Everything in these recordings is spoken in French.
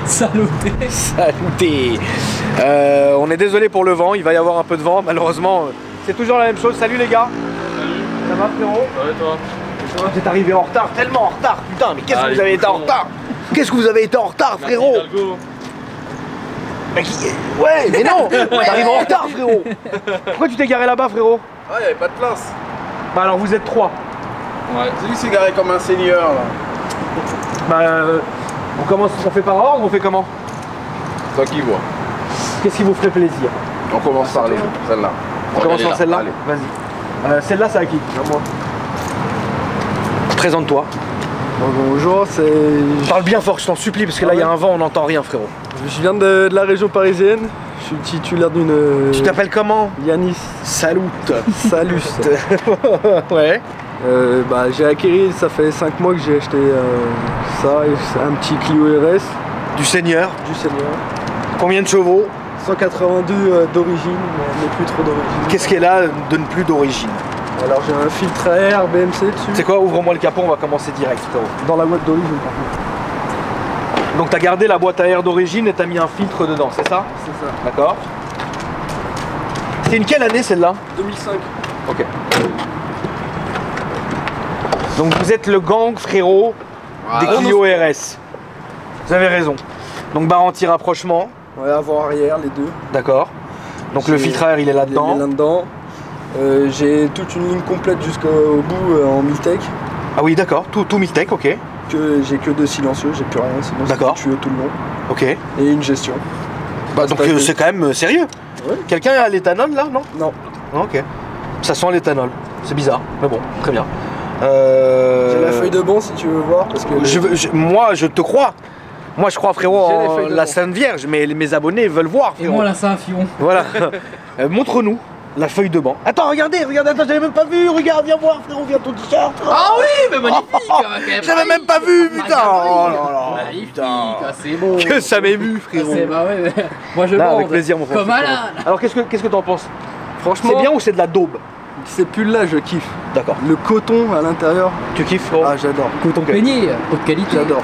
Saluté. Saluté. On est désolé pour le vent, il va y avoir un peu de vent, malheureusement. C'est toujours la même chose. Salut les gars. Salut. Ça va frérot? Ça va et toi? Vous êtes arrivé en retard, tellement en retard, putain, mais qu'est-ce que vous avez été en retard? Qu'est-ce que vous avez été en retard, frérot? Mais ouais, mais non, t'arrives en retard, frérot. Pourquoi tu t'es garé là-bas, frérot? Ah, il n'y avait pas de place. Bah alors vous êtes 3. Ouais. C'est lui qui s'est garé comme un seigneur là. Bah on fait par ordre, on fait comment? Toi qui vois. Qu'est-ce qui vous ferait plaisir? On commence par celle-là. On commence par celle-là? Allez. Vas-y. Celle-là, c'est à qui? À moi. Présente-toi. Bonjour, c'est... Parle bien fort, je t'en supplie, parce que là, il y a un vent, on n'entend rien, frérot. Je viens de la région parisienne. Je suis titulaire d'une... Tu t'appelles comment? Yanis. Salut. Salut. Ouais. Bah, j'ai acquis, ça fait 5 mois que j'ai acheté ça, et c'est un petit Clio RS. Du Seigneur. Du Seigneur. Combien de chevaux? 182 d'origine, mais plus trop d'origine. Qu'est-ce qu'elle a de ne plus d'origine? Alors j'ai un filtre à air BMC dessus. C'est quoi? Ouvre-moi le capot, on va commencer direct, frérot. Dans la boîte d'origine par contre. Donc t'as gardé la boîte à air d'origine et t'as mis un filtre dedans, c'est ça? C'est ça. D'accord. C'est une quelle année celle-là? 2005. Ok. Donc vous êtes le gang, frérot, des Clio RS. Vous avez raison. Donc barre anti-rapprochement. Ouais, avant arrière les deux. D'accord. Donc le filtre à air il est là-dedans. Il est là-dedans. J'ai toute une ligne complète jusqu'au bout en Miltech. Ah oui d'accord, tout Miltech, ok. J'ai que 2 silencieux, j'ai plus rien, sinon d'accord. c'est tuyau tout le long. Ok. Et une gestion. Bah donc c'est quand même sérieux. Ouais. Quelqu'un a l'éthanol là, non? Non. Ok. Ça sent l'éthanol. C'est bizarre, mais bon, très bien. J'ai la feuille de banc si tu veux voir. Parce que moi je te crois. Moi je crois frérot en la banc. Sainte Vierge, mais mes abonnés veulent voir frérot. Et moi la Saint-Fion. Voilà. Montre-nous la feuille de banc. Attends, regardez, attends, j'avais même pas vu, regarde, viens voir frérot, viens ton t-shirt. Ah oui, mais magnifique. J'avais même pas vu, putain. Oh là là, magnifique, putain. c'est beau. Que ça m'émue frérot. Bah ouais, mais moi je Là, bande. avec plaisir mon frère. Comme Alain. Alors qu'est-ce que t'en penses? franchement, C'est bien ou c'est de la daube? ces pulls là je kiffe. D'accord. Le coton à l'intérieur. Tu kiffes frérot? Ah j'adore. Coton peigné, haute qualité. J'adore.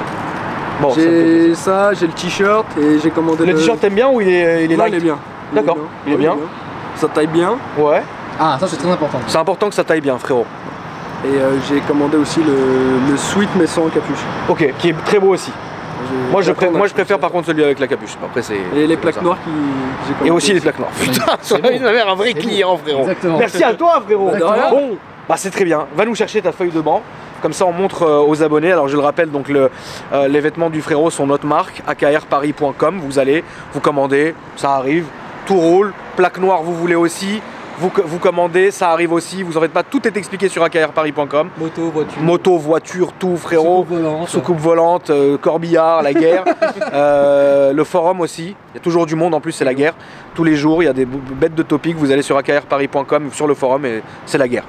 Bon, J'ai ça, j'ai le t-shirt et j'ai commandé le t-shirt t'aimes bien ou il est Non, light? il est bien. D'accord, il est bien. Ça taille bien. Ouais. Ah, ça c'est très important. C'est important que ça taille bien frérot. Et j'ai commandé aussi le sweat mais sans capuche. Ok, qui est très beau aussi. Moi je préfère par contre celui avec la capuche. Après c'est. Et les plaques noires qui j'ai commandé. Et aussi les plaques noires. Putain, ça va avoir un vrai client frérot. Exactement. Merci à toi frérot. Exactement. Bon, bah c'est très bien. Va nous chercher ta feuille de banc. Comme ça on montre aux abonnés. Alors je le rappelle, donc les vêtements du frérot sont notre marque, akrparis.com. Vous allez, vous commandez, ça arrive, tout roule. Plaque noire vous voulez aussi, vous commandez, ça arrive aussi. Vous en faites pas, tout est expliqué sur akrparis.com. Moto, voiture. Moto, voiture, tout frérot. Soucoupe volante. Soucoupe volante, corbillard, la guerre. Le forum aussi. Il y a toujours du monde en plus, c'est la guerre. Tous les jours, il y a des bêtes de topics. Vous allez sur akrparis.com, sur le forum et c'est la guerre.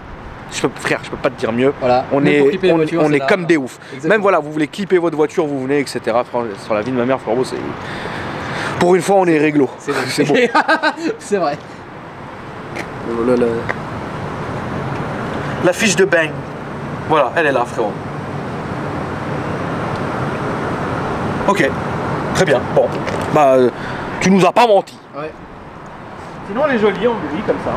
Frère, je peux pas te dire mieux. Voilà. On Même est, pour clipper la voiture, on c'est est là. comme des oufs. Exactement. Même voilà, vous voulez clipper votre voiture, vous venez, etc. Sur la vie de ma mère, frérot, c'est. Pour une fois, on est réglo. C'est bon. C'est vrai. Voilà La fiche de bang. Voilà, elle est là, frérot. Ok, très bien. Bon, bah, tu nous as pas menti. Ouais. Sinon, elle est jolie en gris comme ça.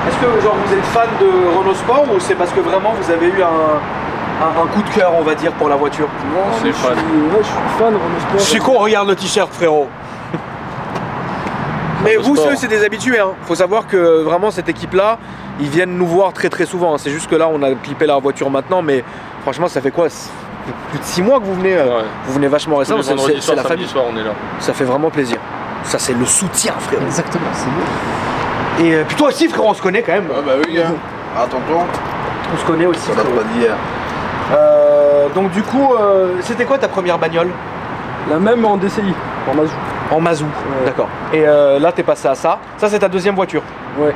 Est-ce que genre vous êtes fan de Renault Sport ou c'est parce que vraiment vous avez eu un coup de cœur, on va dire, pour la voiture? Non, c'est fan. Ouais, je suis fan de Renault Sport. Je suis con, regarde le t-shirt, frérot. Mais vous, Sport. c'est des habitués. Hein. Faut savoir que vraiment cette équipe-là, ils viennent nous voir très souvent. C'est juste que là, on a clippé la voiture maintenant, mais franchement, ça fait quoi? Plus de 6 mois que vous venez. Vous venez vachement récemment. C'est la famille. Soir, on est là. Ça fait vraiment plaisir. Ça, c'est le soutien, frérot. Exactement, c'est beau. Et puis toi aussi, frérot, on se connaît quand même. Ah bah oui, hein. Ah tonton, On se connaît aussi. ça date frérot. pas d'hier. Donc du coup, c'était quoi ta première bagnole? La même en DCI, en Mazou. En Mazou, Ouais. d'accord. Et là, t'es passé à ça. Ça, c'est ta deuxième voiture. Ouais.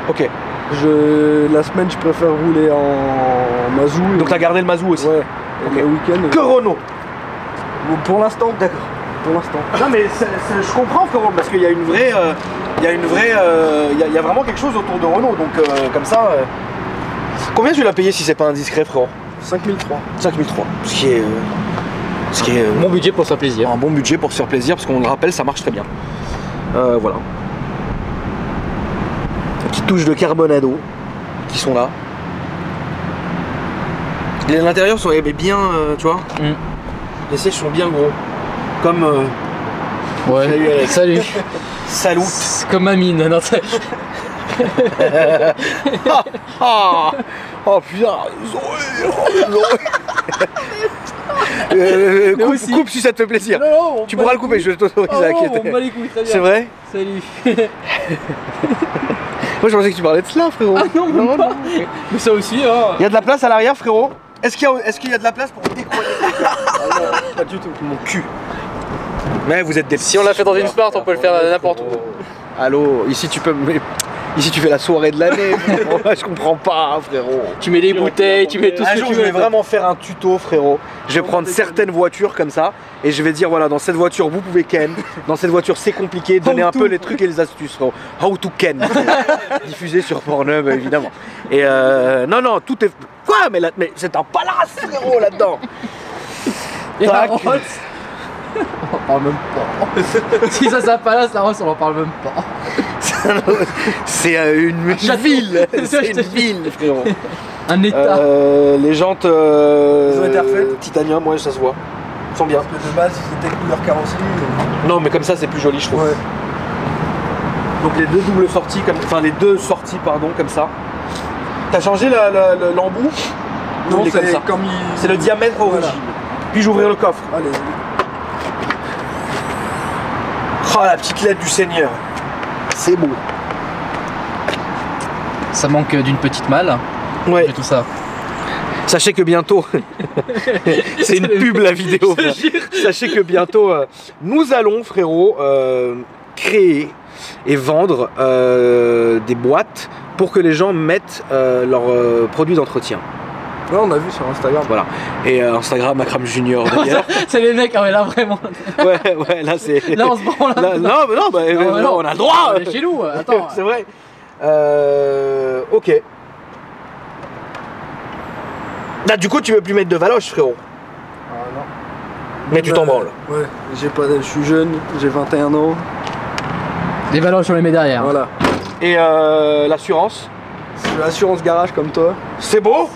Ok. La semaine, je préfère rouler en Mazou. Donc t'as gardé le Mazou aussi. Ouais. Et Ok. le week-end. Que Renault. Bon, pour l'instant. D'accord. Pour l'instant. Non mais je comprends frérot parce qu'il y a une vraie, il y a vraiment quelque chose autour de Renault donc comme ça. Combien tu l'as payé si c'est pas indiscret, frérot? 5003. 5003. Ce qui est Bon budget pour se faire plaisir. un bon budget pour se faire plaisir, parce qu'on le rappelle, ça marche très bien. Voilà. Une petite touche de carbonado qui sont là. L'intérieur sont bien, tu vois. Les sièges sont bien gros. Comme. Ouais. Salut, Alex. Salut. Salut. C'est comme ma mine. Non, Oh putain. Nous aussi. Coupe si ça te fait plaisir. non, Tu pourras le couper, je vais t'autoriser à quitter. on les couilles, très bien. C'est vrai? Salut. Moi je pensais que tu parlais de cela, frérot. Ah non, même pas. Mais ça aussi, hein. Il y a de la place à l'arrière, frérot? Est-ce qu'il y a de la place pour décoller? Pas du tout. Mon cul. Mais vous êtes des. Si on l'a fait dans une Smart, on peut le faire n'importe où. Allô, ici tu peux. Ici tu fais la soirée de l'année, frérot. Je comprends pas, frérot. Tu mets les bouteilles, tu mets tout ce Un que jour, tu je veux. vais vraiment faire un tuto, frérot. Je vais prendre certaines voitures comme ça et je vais dire voilà, dans cette voiture vous pouvez ken, dans cette voiture c'est compliqué, donner un peu les trucs et les astuces, frérot. How to ken. Diffusé sur Pornhub évidemment. Et non, tout est. Quoi? Mais c'est un palace, frérot, là-dedans. Et la Tac. Rolls, on en parle même pas. Si ça c'est pas là, la Rolls, on en parle même pas. C'est une ville. C'est une ville, frérot. Un état. Les jantes Ils ont été refaites. titanium, ouais, ça se voit. Ils sont bien. Parce que de base, ils étaient couleur carrosserie. Non, mais comme ça, c'est plus joli, je trouve. Ouais. Donc les deux doubles sorties, enfin les deux sorties, pardon, comme ça. T'as changé l'embout? Non, il est comme ça. comme il... C'est le diamètre Voilà. origine. Puis-je ouvrir le coffre? Allez. Oh, la petite lettre du Seigneur. C'est beau. Ça manque d'une petite malle. Ouais. Et tout ça. Sachez que bientôt, c'est une pub la vidéo. Je te frère. Sachez que bientôt, nous allons, frérot, créer et vendre des boîtes pour que les gens mettent leurs produits d'entretien. Ouais, on a vu sur Instagram. Voilà. Et Instagram, Akram Junior d'ailleurs. C'est les mecs, ah ouais, là vraiment. ouais, là c'est. Là on se branle. Là, non, mais non, bah, Non, non. on a le droit. On est chez nous, attends. C'est vrai. Ok. Là, du coup, tu veux plus mettre de valoche, frérot. Ah non. Mais tu t'en branles. Ouais, je suis jeune, j'ai 21 ans. Les valoches, on les met derrière. Voilà. Et l'assurance, C'est l'assurance garage comme toi. c'est beau.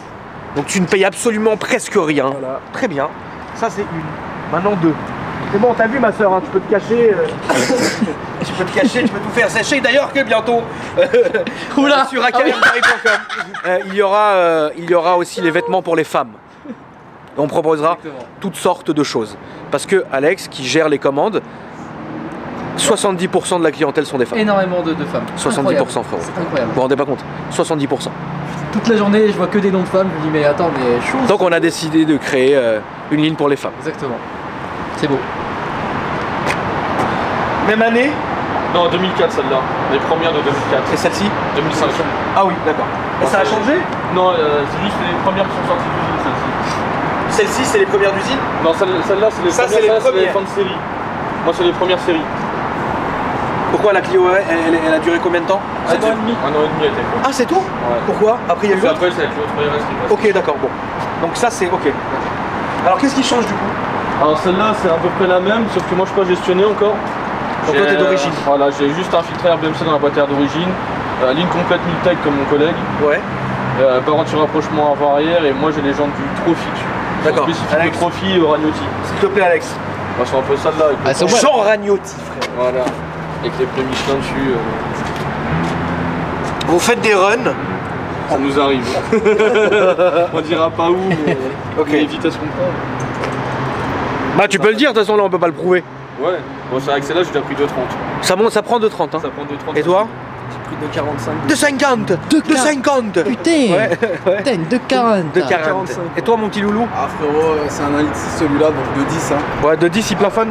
Donc tu ne payes absolument presque rien. Voilà. Très bien. Ça, c'est une. Maintenant, deux. C'est bon, t'as vu, ma soeur, hein, tu peux te cacher. Tu peux te cacher, tu peux tout faire. Sachez d'ailleurs que bientôt, Oula. sur akm.com, il y aura aussi les vêtements pour les femmes. Et on proposera Exactement. toutes sortes de choses. Parce que Alex, qui gère les commandes, 70% de la clientèle sont des femmes. Énormément de femmes. 70%, Incroyable. frérot. C'est incroyable. Vous vous rendez pas compte? 70%. Toute la journée, je vois que des noms de femmes. Je me dis, mais attends, mais chaud. Donc on a décidé de créer une ligne pour les femmes. Exactement. C'est beau. Même année? Non, 2004 celle-là. Les premières de 2004. Et celle-ci? 2005. Ah oui, d'accord. Et ça a changé? Non, c'est juste les premières qui sont sorties d'usine, celle-ci. Celle-ci, c'est les premières d'usine? Non, celle-là, c'est les Ça, premières, c'est les celle-là, c'est les premières. fins de série. Moi, c'est les premières séries. Pourquoi la Clio elle a duré combien de temps? Un an et demi. Un an et demi, elle était quoi. Ah, c'est tout? Ouais. Pourquoi? Après, il y a eu Puis l'autre? après, c'est avec l'autre RS qui passe. Ok, d'accord, bon. Donc ça, c'est ok. Alors, qu'est-ce qui change du coup? Alors, celle-là, c'est à peu près la même, sauf que moi, je peux pas gestionner encore. Donc toi, t'es d'origine? Voilà, j'ai juste un filtre RBMC dans la boîte à air d'origine. Ligne complète Miltech comme mon collègue. Ouais. Par anti-rapprochement avant-arrière, et moi, j'ai les jantes du Trophy dessus. D'accord. Spécifique Alex. de Trophy Ragnotti. S'il te plaît, Alex. Moi, c'est un peu celle-là. Avec Ah, le c'est ouais. Jean Ragnotti, frère. Voilà, avec les pneus Michelin dessus, Vous faites des runs? ça nous arrive. On dira pas où, mais Ok. les vitesses qu'on prend. Bah, tu peux le dire, de toute façon, là, on peut pas le prouver. Ouais, bon, c'est vrai que celle-là, j'ai déjà pris 2,30. Ça monte, ça prend 2,30. Hein. Ça prend 2,30. Et toi? J'ai pris de 45. 2,50. 2,50. Putain. Ouais. Putain, 2,40. 2,40. 45. Et toi, mon petit loulou? Ah frérot, c'est un 1,6 celui-là, donc de 10 hein. Ouais, de 10, il plafonne.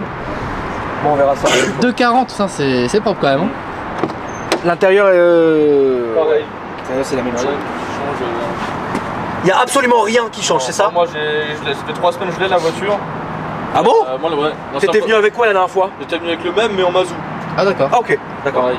Bon, on verra ça. 2,40, putain, c'est propre quand même. Hein. L'intérieur Pareil. c'est la même Rien chose. qui change. Il n'y a absolument rien qui change, c'est ça? Moi, ça fait 3 semaines que je l'ai la voiture. Ah bon? Moi, ouais. Non, T'étais c'est un venu peu- avec quoi la dernière fois? J'étais venu avec le même, mais en mazou. Ah d'accord. Ah ok, d'accord. Pareil.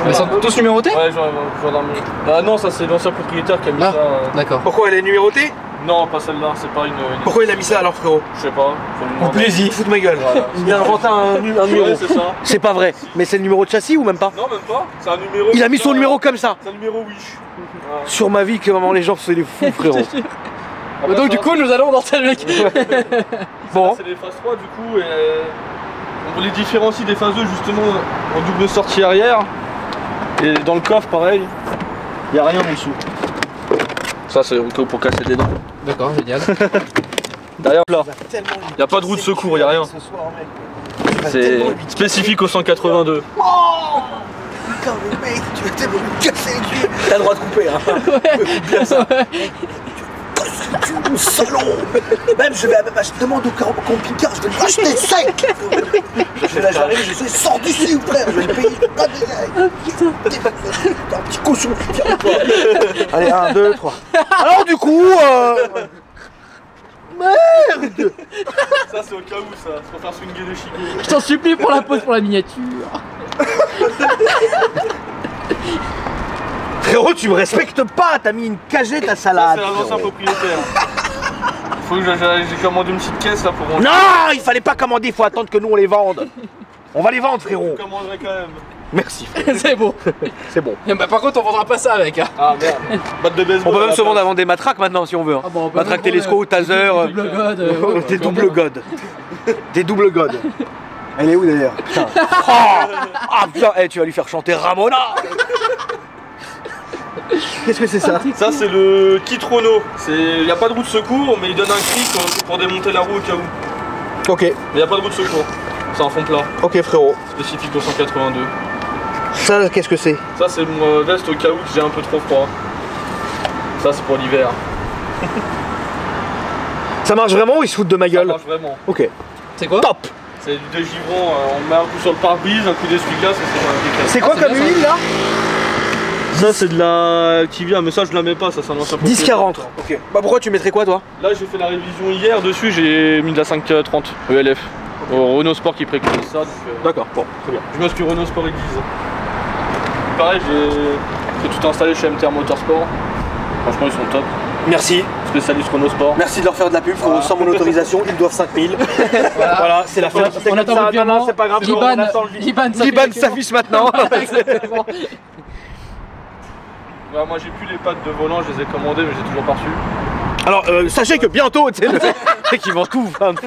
Ils sont tous numérotés? Ouais, gendarmerie. Ah non, ça c'est l'ancien propriétaire qui a mis Ah, ça. d'accord. Pourquoi elle est numérotée? Non, pas celle-là, c'est pas une. Pourquoi il a mis ça alors, frérot? Je sais pas. Faut lui demander. Plaisir, fout de ma gueule. Voilà. Il a inventé un numéro. Ouais, c'est ça. C'est pas vrai. Mais c'est le numéro de châssis ou même pas? Non, même pas. C'est un numéro. Il a mis son numéro comme ça. C'est un numéro Wish. Voilà. Sur ma vie, que vraiment les gens c'est des fous, frérot. Après, Donc ça, du coup nous allons dans tel mec. Bon. c'est les phases 3 du coup. Et on les différencie des phases 2 justement en double sortie arrière. Et dans le coffre, pareil, il n'y a rien en dessous. Ça, c'est au cas où pour casser des dents. D'accord, génial. Derrière, là, il n'y a pas de roue de secours, il n'y a rien. C'est spécifique au 182. Oh putain, mais mec, tu vas tellement me casser les culs. T'as le droit de couper, hein. Bien ça. Mon salon. Même je demande au camping-car, je vais le racheter sec. Je vais j'arrive, je sais, sors d'ici frère, je vais le payer pas des T'es un petit cochon, tiens-toi. Allez, 1, 2, 3. Alors du coup, merde. Ça, c'est au cas où, ça, c'est pour faire swinguer des chicots. Je t'en supplie pour la pause pour la miniature. Frérot, tu me respectes pas, t'as mis une cagette à Ça, salade. c'est l'ancien propriétaire. Faut que j'ai commandé une petite caisse là pour ranger. Non, il fallait pas commander, il faut attendre que nous on les vende. On va les vendre, frérot. Je commanderai quand même. Merci, frérot. C'est bon. C'est bon. Bah, par contre on vendra pas ça avec. Hein. Ah merde. Batte de baseball. On peut à même la se vendre place. avant des matraques maintenant si on veut. Hein. Ah bon, on peut Matraque même télesco, prendre, taser. double god, Des doubles godes. Des doubles godes. Elle est où d'ailleurs? Putain. Oh ah putain, hey, tu vas lui faire chanter Ramona. Qu'est-ce que c'est ça? Ça, c'est le kit Renault. Il n'y a pas de roue de secours, mais il donne un cri pour démonter la roue au cas où. Ok, Mais il n'y a pas de roue de secours. C'est en fond plat. ok frérot. Spécifique au 182. Ça, qu'est-ce que c'est? Ça, c'est mon veste au cas où j'ai un peu trop froid. Ça, c'est pour l'hiver. Ça marche vraiment ou ils se foutent de ma Ça gueule? marche vraiment. Ok, C'est quoi? top. C'est du dégivrant, on met un coup sur le pare-brise, un coup d'essuie-glace et c'est impeccable. C'est quoi c'est comme bien, ça. huile là? Ça, c'est de la Activia, mais ça, je la mets pas, ça, c'est un ancien 10,40. Ok. Bah pourquoi tu mettrais quoi toi? Là, j'ai fait la révision hier, dessus, j'ai mis de la 530 ELF. Au Renault Sport qui préconise ça. D'accord, bon, très bien. Je m'inscris Renault Sport Église. Pareil, j'ai tout installé chez MTR Motorsport. Franchement, ils sont top. Merci. Spécialiste Renault Sport. Merci de leur faire de la pub, frérot. Sans mon autorisation, ils doivent 5000. Voilà, c'est la fin. C'est On comme attend ça. votre Non, non, virement. c'est pas grave. Liban, on attend le Liban, Liban s'affiche maintenant. Exactement. Ouais, moi, j'ai plus les pattes de volant, je les ai commandées, mais j'ai toujours pas reçu. Alors, sachez que bientôt, tu sais qu'ils vont tout vendre.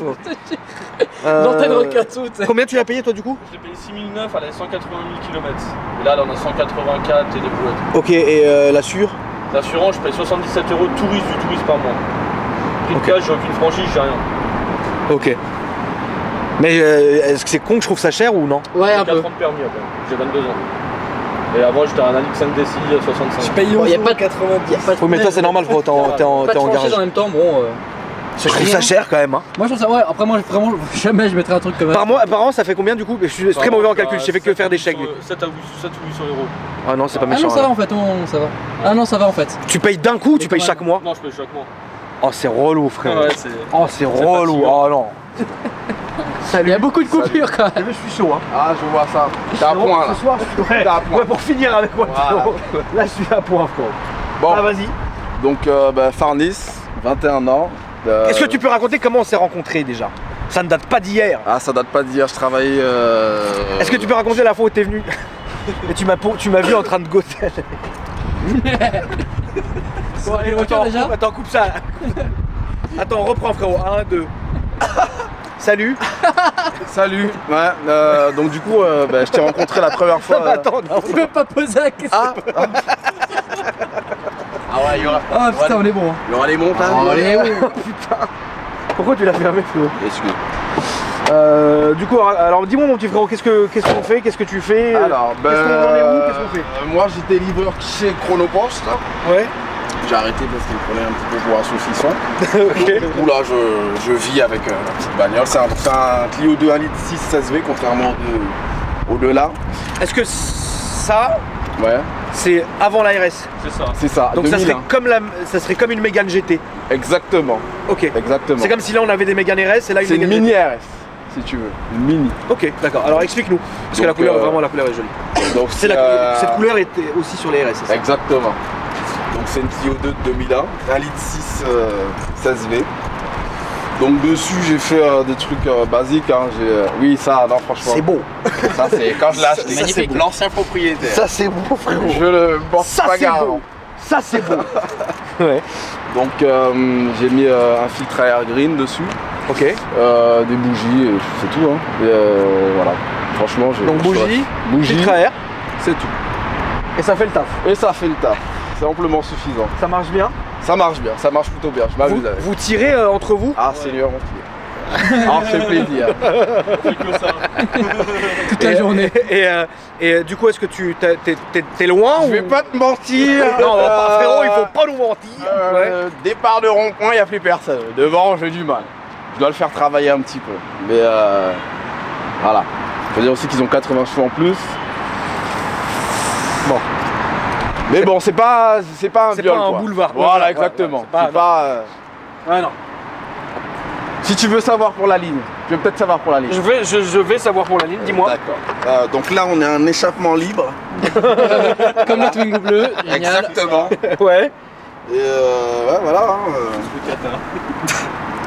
L'antenne Rocato, tu sais. Combien tu l'as payé toi du coup? Je l'ai payé 6009, elle avait 180 000 km. Et là, on a 184 et des brouettes. Ok, et l'assure? L'assurance, je paye 77 € de touriste du touriste par mois. Prix de cash, j'ai aucune franchise, j'ai rien. Ok. Mais est-ce que c'est con que je trouve ça cher ou non? Ouais, un J'ai peu. 4 ans de permis après, j'ai 22 ans. Et avant, j'étais un Alix 5 DCI à 65. paye Bon, y a pas de 90. Oui, mais toi c'est normal, frérot, t'es en Pas de franchise garage. en même temps, bon. Je trouve ça cher quand même. Hein. Moi je trouve ça, ouais, après moi vraiment, jamais je mettrais un truc comme ça. Par an, ça fait combien du coup? Je suis très mauvais en calcul, j'ai fait que faire des chèques. 7 ou 800 euros. Ah non, c'est pas Ah méchant. non, ça va hein. en fait, ça va. Ah non, ça va en fait. Tu payes d'un coup ou tu payes chaque mois? Non, je paye chaque mois. Oh, c'est relou, frère. Ouais, c'est. Oh, c'est relou. fatigant. Oh non. Il y a beaucoup de coupures quand même. Je suis chaud, hein. Ah, je vois ça. T'es à point là. Ce soir, T'es à point. ouais, pour finir avec moi, Voilà. frérot. Là, je suis à point, frérot. Bon, Ah, vas-y. donc Farnis, 21 ans. Est-ce que tu peux raconter comment on s'est rencontrés déjà? Ça ne date pas d'hier. Ah, ça date pas d'hier, je travaillais. Est-ce que tu peux raconter la fois où t'es venu et tu m'as vu en train de goter? Bon, allez, voiture déjà. Attends, coupe ça. Attends, reprends frérot. 1, 2. Salut. Salut. Ouais, donc du coup, je t'ai rencontré la première fois. Attends, non. Tu peux pas poser la question. Ah ouais, il y aura, Ah putain, on est bon. Hein. il y aura les montagnes. Oh, allez, oui. Pourquoi tu l'as fermé frérot? Excuse. Du coup, alors dis-moi mon petit frérot, qu'est-ce qu'on fait? Qu'est-ce que tu fais? Alors, qu'est-ce qu'on en est où? Qu'est-ce qu'on fait? moi j'étais livreur chez Chronopost. Ouais. J'ai arrêté parce qu'il prenait un petit peu pour un saucisson. Ok. Du coup là je vis avec la petite bagnole. C'est un Clio 2 1,6 litre 16V contrairement au delà. Est-ce que ça, Ouais, c'est avant la RS? C'est ça. c'est ça. Donc 2000, ça serait comme une Mégane GT. Exactement. Ok. Exactement. C'est comme si là on avait des Mégane RS et là une C'est une Mégane mini GT. RS. si tu veux. Une mini. Ok, d'accord. Alors explique-nous. Parce que la Donc, couleur, vraiment, la couleur est jolie. Donc Cette couleur était aussi sur les RS, c'est ça? Exactement. Donc c'est une Clio 2 de 2001, 1,6 litre 16V. Donc dessus j'ai fait des trucs basiques. Hein. Oui ça, non franchement. C'est beau. Ça c'est quand je l'ai acheté. Magnifique. L'ancien propriétaire. Ça c'est beau, frérot. Je le porte Ça pas c'est garant. beau. Ça c'est beau. Ouais. Donc j'ai mis un filtre air green dessus, Ok. des bougies, et c'est tout. Hein. Et, voilà. Franchement j'ai. Donc bougie, bougie, filtre à air, c'est tout. et ça fait le taf. Et ça fait le taf. C'est amplement suffisant. Ça marche bien. Ça marche bien, ça marche plutôt bien. Je m'amuse avec. Vous tirez entre vous? Ah Seigneur, on tire. Ah, ça fait plaisir. Toute la journée. Et du coup, est-ce que t'es loin Je ou... vais pas te mentir. Non, frérot, il faut pas nous mentir. Ouais. Départ de rond-point, il n'y a plus personne. Devant, j'ai du mal. Je dois le faire travailler un petit peu. Mais voilà. Faut dire aussi qu'ils ont 80 chevaux en plus. Bon. Mais bon, c'est pas un C'est viol, pas un quoi. boulevard. Voilà, Ouais, exactement. ouais, C'est pas. Ouais, non. Si tu veux savoir pour la ligne, tu veux peut-être savoir pour la ligne. Je vais savoir pour la ligne, dis-moi. D'accord. Donc là, on est un échappement libre. Comme la Twingo bleue, génial. Exactement. Ouais. Et ouais, voilà. Hein,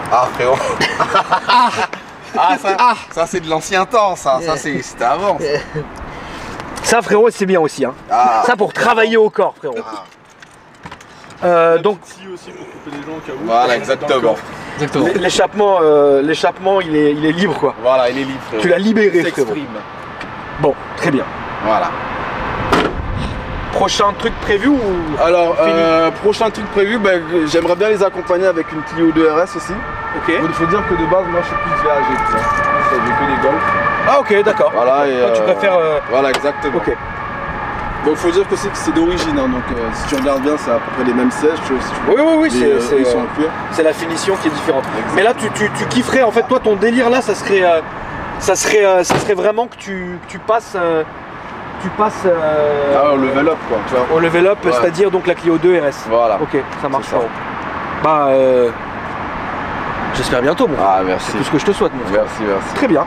Ah, frérot. Ça c'est de l'ancien temps, ça. Ça, c'était avant. Ça. Ça, frérot, c'est bien aussi. Hein. Ah. Ça pour travailler au corps, frérot. Donc, Ici aussi pour couper les gens au cas où. Voilà, exactement. Exactement. l'échappement, il est libre, quoi. Voilà, il est libre. Tu l'as libéré, frérot. S'exprime. Bon, très bien. Voilà. Prochain truc prévu ou... Alors, prochain truc prévu, j'aimerais bien les accompagner avec une Clio 2 RS aussi. Ok. Il faut dire que de base, moi je suis plus VAG. J'ai que des Golf. Ah, ok, d'accord. Voilà, et Toi, tu préfères... Voilà, exactement. Ok. Donc, faut dire que c'est d'origine. Hein, donc, si tu regardes bien, c'est à peu près les mêmes sièges. Oui, Ils sont en cuir. c'est la finition qui est différente. Exact. Mais là, tu kifferais, en fait, toi, ton délire là, ça serait vraiment que tu passes... Au level up, quoi. Tu vois. au level up, Ouais. c'est-à-dire donc la Clio 2 RS. Voilà. Ok, ça marche. C'est ça. frérot. Bah, j'espère bientôt, moi. Ah, merci. C'est tout ce que je te souhaite, mon frère. Merci. Très bien.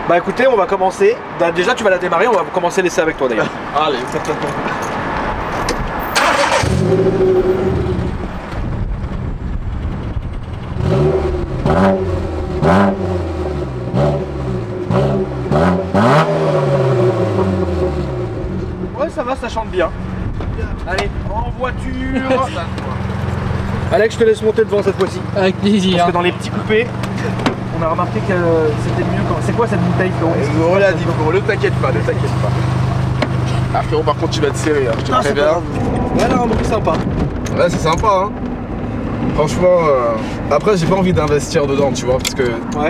Bah écoutez, on va commencer. Bah, déjà, tu vas la démarrer, on va commencer l'essai avec toi d'ailleurs. Allez, Ouais, ça va, ça chante bien. Allez, en voiture. Alex, je te laisse monter devant cette fois-ci. Avec plaisir. Parce que dans les petits coupés, on a remarqué que c'était mieux quand. C'est quoi cette bouteille, frérot? Voilà, dit ne t'inquiète pas, ne t'inquiète pas. Ah, frérot, par contre, tu vas te serrer, hein, je te préviens. Ouais, là, c'est sympa. Ouais, c'est sympa, hein. Franchement, après, j'ai pas envie d'investir dedans, tu vois, parce que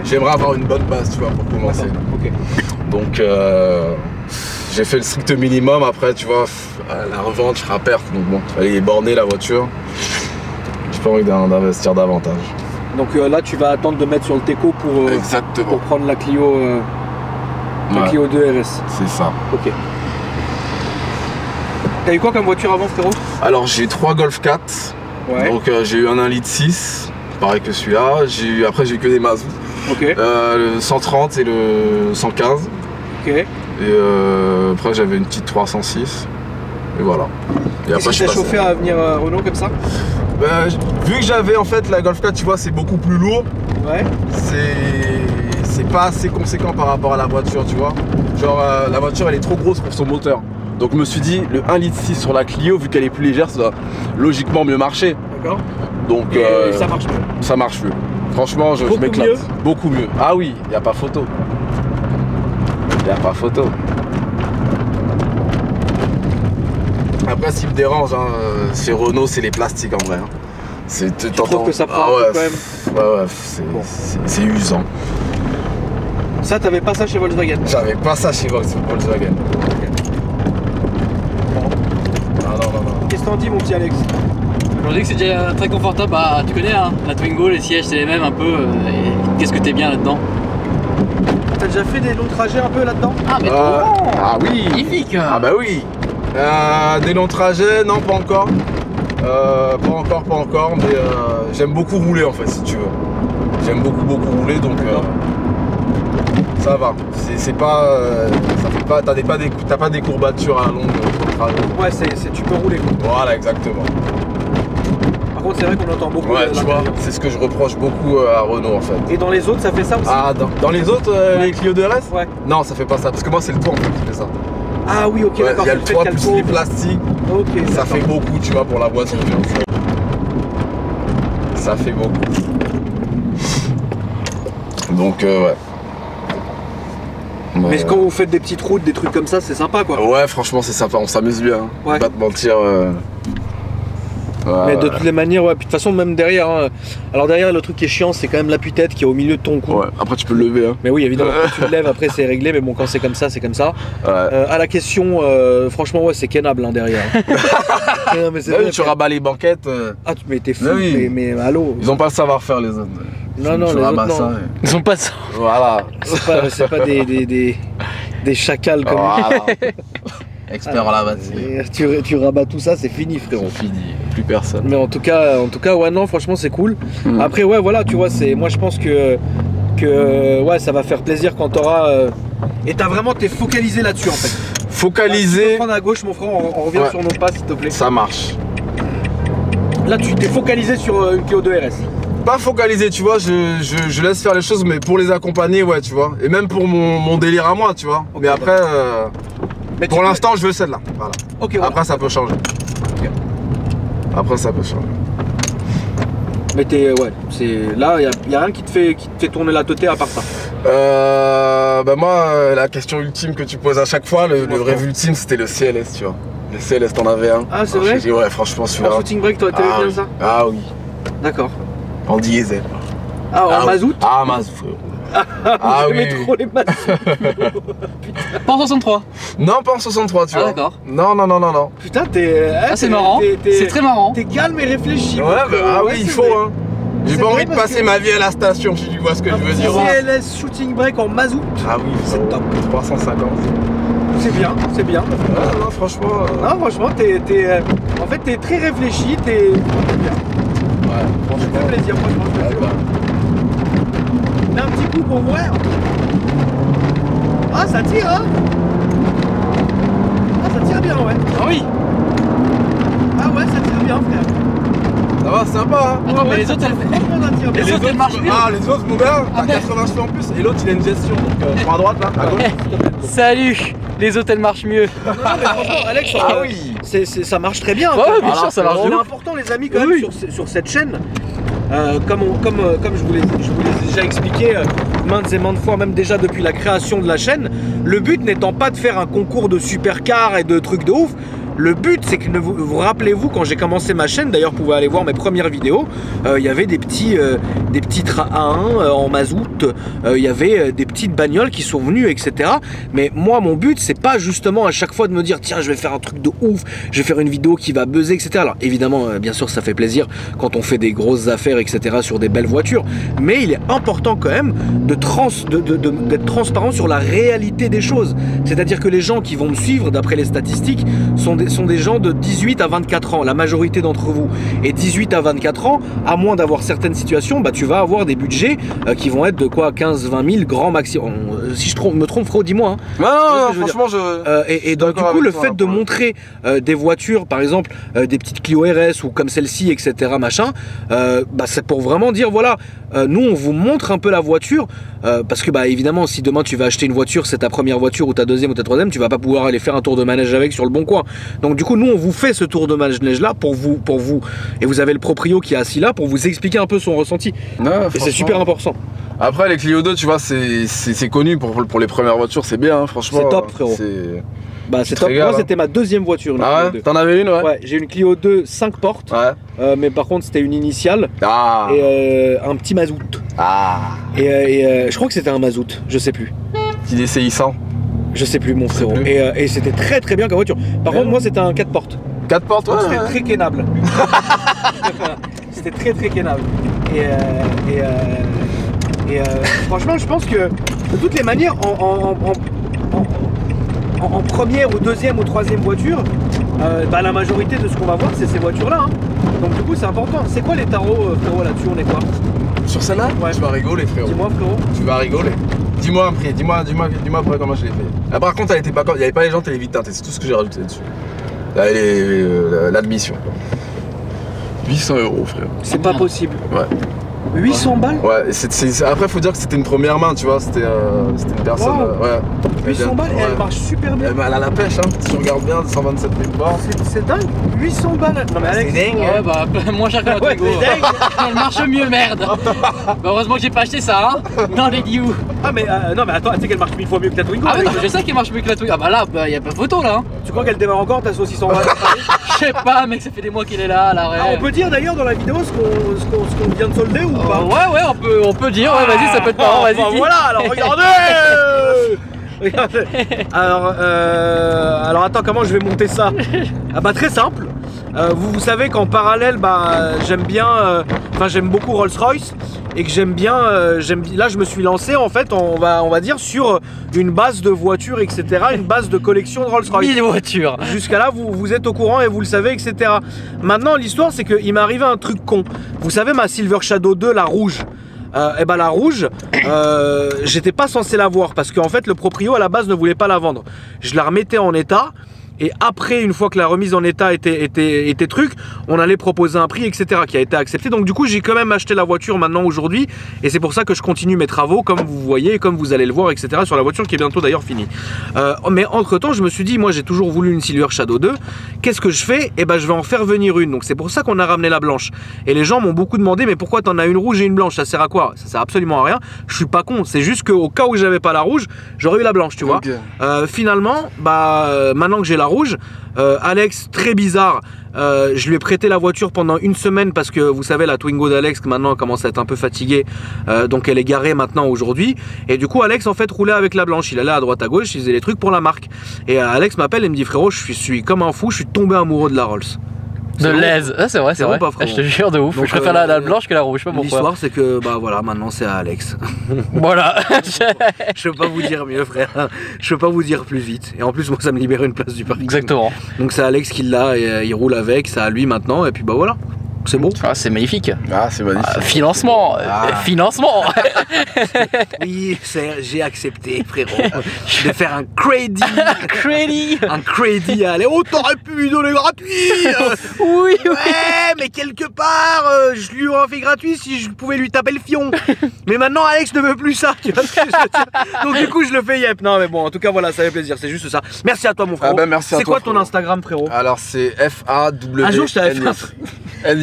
j'aimerais avoir une bonne base, tu vois, pour commencer. Ok. Donc, j'ai fait le strict minimum. Après, tu vois, à la revente, je serai à perte. Donc, bon, elle est bornée la voiture. J'ai pas envie d'investir davantage. Donc là, tu vas attendre de mettre sur le Teco pour Exactement. prendre la Clio, Ouais. Clio 2 RS. C'est ça. Ok. T'as eu quoi comme voiture avant, frérot? Alors, j'ai 3 Golf 4. Ouais. Donc, j'ai eu un 1,6 litre, pareil que celui-là. Après, j'ai eu que des mazous. Ok. Le 130 et le 115. Ok. Et après, j'avais une petite 306. Et voilà. Et Qu'est-ce qui t'a chauffé à venir Renault comme ça? Vu que j'avais en fait la Golf 4, tu vois, c'est beaucoup plus lourd. Ouais. C'est pas assez conséquent par rapport à la voiture, tu vois. Genre, la voiture, elle est trop grosse pour son moteur. Donc, je me suis dit, le 1,6 litre sur la Clio, vu qu'elle est plus légère, ça doit logiquement mieux marcher. D'accord. Donc, Et ça marche mieux. ça marche mieux. Franchement, je Beaucoup m'éclate. mieux. Beaucoup mieux. Ah oui, il n'y a pas photo. Il n'y a pas photo. Après, ce qui me dérange, hein, chez Renault, c'est les plastiques en vrai. Hein. Tu trouves que ça prend un peu quand même? Ouais, Bon. c'est usant. Ça, t'avais pas ça chez Volkswagen? J'avais pas ça chez Volkswagen. Non. Qu'est-ce que t'en dis, mon petit Alex? Je dis que c'est déjà très confortable. Bah, tu connais, hein, la Twingo, les sièges, c'est les mêmes un peu. Et qu'est-ce que t'es bien là-dedans? T'as déjà fait des longs trajets un peu là-dedans? Ah, mais Ah oui. magnifique. Ah bah oui. Des longs trajets, non, pas encore. Pas encore, mais j'aime beaucoup rouler en fait, si tu veux. J'aime beaucoup rouler, donc ça va. C'est pas. Ça fait pas. T'as pas des courbatures à longue sur le trajet. Ouais, tu peux rouler quoi. Voilà, exactement. Par contre, c'est vrai qu'on entend beaucoup. Ouais, tu vois, c'est ce que je reproche beaucoup à Renault en fait. Et dans les autres, ça fait ça aussi? Ah, dans les autres, les Clio 2RS? Ouais. Non, ça fait pas ça, parce que moi c'est le toit en fait qui fait ça. Ah oui, ok, Ouais, d'accord. il y a le toit plus les plastiques. Ok, ça fait beaucoup, tu vois, pour la voiture. Ça fait beaucoup. Donc, ouais. Mais quand vous faites des petites routes, des trucs comme ça, c'est sympa quoi. Ouais, franchement, c'est sympa, on s'amuse bien. Hein. Ouais. Pas te mentir. Mais de toutes les manières, ouais. Puis de toute façon, même derrière. Hein. Alors derrière, le truc qui est chiant, c'est quand même l'appui-tête qui est au milieu de ton cou. Ouais, après tu peux le lever. Hein. Mais oui, évidemment, quand tu le lèves, après c'est réglé. Mais bon, quand c'est comme ça, c'est comme ça. Ouais. À la question, franchement, ouais, c'est kennable hein, derrière. Non, mais Là, tu rabats les banquettes. Ah, mais t'es fou, oui. mais allô. Ils ont pas le savoir-faire les autres. Non, non, tu les rabats autres, ça. non. Ils ont pas ça. Voilà. C'est pas des chacals comme Voilà. Expert en la matière. tu rabats tout ça, c'est fini, frérot. C'est fini, plus personne. Mais en tout cas, ouais, non, franchement, c'est cool. Après, ouais, voilà, tu vois, moi, je pense que ouais, ça va faire plaisir quand t'auras. Et t'es focalisé là-dessus, en fait. Focalisé. Tu peux prendre à gauche, mon frère, on revient sur nos pas, s'il te plaît. Ça marche. Là, tu t'es focalisé sur une Clio 2RS. Pas focalisé, tu vois, je laisse faire les choses, mais pour les accompagner, ouais, tu vois. Et même pour mon délire à moi, tu vois. Okay, mais après, mais pour l'instant, je veux celle-là. Voilà. Ok, voilà. Après, ça peut changer. Ok. Après, ça peut changer. Mais là, il y a rien qui te fait tourner la tête à part ça. Bah moi, la question ultime que tu poses à chaque fois, le rêve ultime, c'était le CLS, tu vois. Le CLS, t'en avais un. Ah, c'est vrai? Ouais, franchement, celui-là. En shooting break, t'aurais bien oui. ça? Ah oui. D'accord. En diesel. Ah, en mazout? Ah, mazout, frérot. Ah J'aimais oui. trop les mazouts. Pas en 63. Non, pas en 63, tu Ah, vois. d'accord. Non. Putain, c'est marrant. C'est très marrant. T'es calme et réfléchi. Ouais, bah, oui, il faut, hein. J'ai C'est pas vrai envie de parce passer que- ma vie à la station, si tu vois ce que je veux dire. CLS shooting break en mazout. Ah oui, C'est frérot. top. 350. C'est bien, c'est bien. Ouais, non, franchement. Non, franchement, en fait, t'es très réfléchi, t'es bien. Ouais, Ça franchement. fait plaisir, franchement. je te Ouais, jure. bah. On a un petit coup pour voir. Ah, ça tire, hein. Ah, ça tire bien, ouais. Ah oui. Ah ouais, ça tire bien, frère. Ça va, sympa, hein. Attends, mais Ouais, les autres, franchement, ça tire bien. les autres, elles marchent mieux. Ah, les autres, mon gars, Ah, t'as mais- 80 cheveux en plus, et l'autre, il a une gestion. Donc, je prends à droite, là, à gauche. Salut. Les hôtels marchent mieux. Non, mais franchement, Alex, Ah oui. ça marche très bien. Ouais, bien sûr, ça marche C'est de ouf. important, les amis, quand même, Oui. sur cette chaîne. Comme je vous l'ai déjà expliqué maintes et maintes fois, même déjà depuis la création de la chaîne, le but n'étant pas de faire un concours de supercars et de trucs de ouf. Le but, c'est que vous rappelez-vous, quand j'ai commencé ma chaîne, d'ailleurs, vous pouvez aller voir mes premières vidéos, il y avait des petits A1 en mazout, il y avait des petites bagnoles qui sont venues, etc. Mais moi, mon but, c'est pas justement à chaque fois de me dire, tiens, je vais faire un truc de ouf, je vais faire une vidéo qui va buzzer, etc. Alors, évidemment, bien sûr, ça fait plaisir quand on fait des grosses affaires, etc. sur des belles voitures. Mais il est important quand même d'être transparent sur la réalité des choses. C'est-à-dire que les gens qui vont me suivre, d'après les statistiques, sont des gens de 18 à 24 ans, la majorité d'entre vous. Et 18 à 24 ans, à moins d'avoir certaines situations, bah, tu vas avoir des budgets qui vont être de quoi 15-20 000 grand maximum. Si je me trompe, frérot, dis-moi. Hein. Non, je veux franchement, Et donc, du coup, le fait de montrer des voitures, par exemple, des petites Clio RS ou comme celle-ci, etc., machin, bah, c'est pour vraiment dire, voilà, nous, on vous montre un peu la voiture, parce que, bah, évidemment, si demain tu vas acheter une voiture, c'est ta première voiture ou ta deuxième ou ta troisième, tu vas pas pouvoir aller faire un tour de manège avec sur le bon coin. Donc, du coup, nous, on vous fait ce tour de manège-là pour vous, et vous avez le proprio qui est assis là pour vous expliquer un peu son ressenti. Non, Et c'est super important. Après, les Clio 2, tu vois, c'est connu pour les premières voitures, c'est bien, hein, franchement. C'est top, frérot. Bah, c'est te top. régales, Moi, hein. c'était ma deuxième voiture. une Ah Clio ouais 2. T'en avais une, ouais? Ouais, j'ai une Clio 2 5 portes, Ouais. mais par contre, c'était une initiale. Ah. Et un petit mazout. Ah. Et je crois que c'était un mazout, je sais plus. Petit DCI 100. Je sais plus, mon frérot. plus. Et c'était très très bien comme voiture. Par contre, moi, c'était un 4 portes. 4 portes, ouais. Donc, c'était très kennable. C'était très très kennable. Franchement, je pense que de toutes les manières, en première ou deuxième ou troisième voiture, bah, la majorité de ce qu'on va voir, c'est ces voitures-là. Hein. Donc du coup, c'est important. C'est quoi les tarots, frérot, là-dessus? On est quoi? Sur celle-là, Ouais. tu vas rigoler, frérot. Dis-moi, frérot. Tu vas rigoler. Dis-moi un prix, dis-moi après comment je l'ai fait. Ah, par contre, il n'y avait pas les jantes et les vitres teintées, c'est tout ce que j'ai rajouté dessus. L'admission. 800 € frère. C'est pas possible. Ouais. 800 balles? Ouais, après faut dire que c'était une première main, tu vois, c'était une personne. Wow. Ouais. 800 balles et elle marche super bien. Elle a la pêche, hein, si tu regardes bien, 127 000 bords. C'est dingue, 800 balles. Non mais Alex, c'est dingue. Ouais, bah moins cher que la Twingo. Elle marche mieux, merde. Bah, heureusement que j'ai pas acheté ça, hein. Non, les Diou. Ah mais non mais attends, tu sais qu'elle marche 1000 fois mieux que ta Twingo. Ah, mais non, je sais qu'elle marche mieux que la Twingo. Ah, bah là, bah, y a pas de photo là. Hein. Tu crois qu'elle démarre encore ta saucisse en balles? Je sais pas, mec, ça fait des mois qu'il est là, à l'arrêt. Ah, on peut dire d'ailleurs dans la vidéo ce qu'on vient de solder ou pas? Ouais, on peut dire, ouais, vas-y, ça peut être marrant, vas-y. Bah, voilà, alors regardez. Regardez. Alors attends, comment je vais monter ça? Ah bah très simple. Vous savez qu'en parallèle, bah j'aime bien, j'aime beaucoup Rolls-Royce et que j'aime bien, là je me suis lancé en fait, on va dire sur une base de voitures, etc., une base de collection de Rolls-Royce. 1000 voitures. Jusqu'à là, vous êtes au courant et vous le savez, etc. Maintenant, l'histoire, c'est qu'il m'est arrivé un truc con. Vous savez, ma Silver Shadow 2, la rouge. Et ben la rouge, j'étais pas censé la voir parce qu'en fait le proprio à la base ne voulait pas la vendre. Je la remettais en état et après, une fois que la remise en état était truc, on allait proposer un prix, etc., qui a été accepté. Donc du coup j'ai quand même acheté la voiture maintenant aujourd'hui et c'est pour ça que je continue mes travaux comme vous voyez, comme vous allez le voir, etc., sur la voiture qui est bientôt d'ailleurs finie. Mais entre temps je me suis dit, moi j'ai toujours voulu une Silver Shadow 2, qu'est-ce que je fais? Et ben je vais en faire venir une. Donc c'est pour ça qu'on a ramené la blanche. Et les gens m'ont beaucoup demandé, mais pourquoi t'en as une rouge et une blanche? Ça sert à quoi? Ça sert absolument à rien. Je suis pas con, c'est juste qu'au cas où j'avais pas la rouge, j'aurais eu la blanche, tu vois. Okay. Finalement, maintenant que j'ai la rouge, Alex, très bizarre, je lui ai prêté la voiture pendant une semaine parce que vous savez la Twingo d'Alex maintenant commence à être un peu fatiguée, donc elle est garée maintenant aujourd'hui, et du coup Alex en fait roulait avec la blanche, il allait à droite à gauche, il faisait les trucs pour la marque, et Alex m'appelle et me dit, frérot, je suis comme un fou, je suis tombé amoureux de la Rolls. De l'aise, ah, c'est vrai, c'est vrai. Pas, je te jure de ouf. Donc, je préfère la blanche que la rouge, je sais pas pourquoi. L'histoire c'est que bah voilà, maintenant c'est à Alex. Voilà. Je peux pas vous dire mieux, frère. Je peux pas vous dire plus vite. Et en plus moi ça me libère une place du parking. Exactement. Donc c'est Alex qui l'a et il roule avec, c'est à lui maintenant et puis bah voilà. C'est beau. Ah, c'est magnifique. Ah, c'est magnifique. Financement. Financement. Oui, j'ai accepté, frérot, de faire un crédit. Un crédit. Allez, oh, t'aurais pu lui donner gratuit. Oui. Ouais, mais quelque part, je lui aurais fait gratuit si je pouvais lui taper le fion. Mais maintenant, Alex ne veut plus ça. Tu vois ce que je veux dire? Donc du coup, je le fais yep. Non, mais bon, en tout cas, voilà, ça fait plaisir. C'est juste ça. Merci à toi, mon frérot. Ah bah, merci à toi. C'est quoi ton frérot. Instagram, frérot? Alors, c'est FAW. Un jour, je t'avais fait